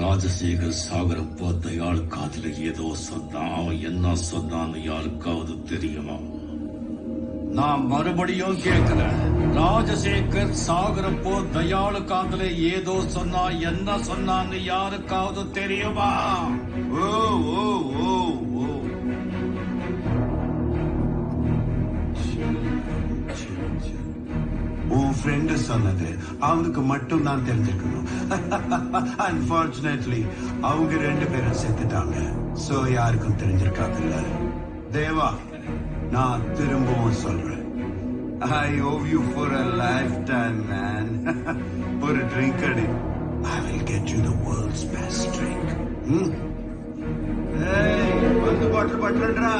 ராஜசேகர் சாகரப்போ தயாள் காதுல ஏதோ சொன்னான். அவன் என்ன சொன்னான்னு யாருக்காவது தெரியுமா? நான் மறுபடியும் கேட்கிறேன். ராஜசேகர் சாகரப்போ தயாளு காதுல ஏதோ சொன்னா, என்ன சொன்னான்னு யாருக்காவது தெரியுமா? ஓ ஓ ஓ ஓ உன் ஃப்ரெண்டு சொன்னது அவனுக்கு மட்டும் தான் தெரிஞ்சுக்கணும். அன்பார்ச்சுனேட்லி அவங்க 2 பேரும் செத்துட்டாங்க. சோ யாருக்கும் தெரிஞ்சிருக்காதுல்ல. தேவா, நான் திரும்பவும் சொல்றேன். I owe you for a lifetime, man. ஒரு ட்ரிங்க் அடி. I will get you the world's best drink. Hey, வந்து பாட்டில் பட்டுறா.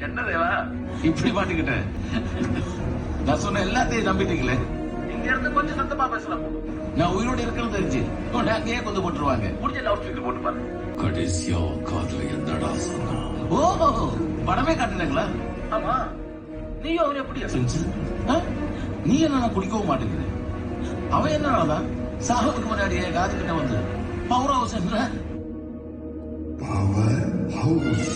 என்ன தேவா இப்படி மாட்டிக்கிட்டேன்? நான் சொன்ன எல்லாத்தையும் நம்பிட்டீங்களே. இங்க இருந்து கொஞ்சம் சத்தமா பேசலாம். நான் உயிரோடு இருக்கிறது தெரிஞ்சு அங்கேயே கொண்டு போட்டுருவாங்க. முடிஞ்ச லவுட் ஸ்பீக்கர் போட்டு பாரு. கடைசியா காதுல என்னடா சொன்னா? ஓ, படமே காட்டுனாங்களா? ஆமா. நீயும் அவன் எப்படியா செஞ்சு? நீ என்ன குடிக்கவும் மாட்டேங்குது. அவன் என்னதான் சாகுக்கு முன்னாடியே காது கிட்ட வந்து பவர் ஹவுஸ் என்ற பவர் ஹவுஸ்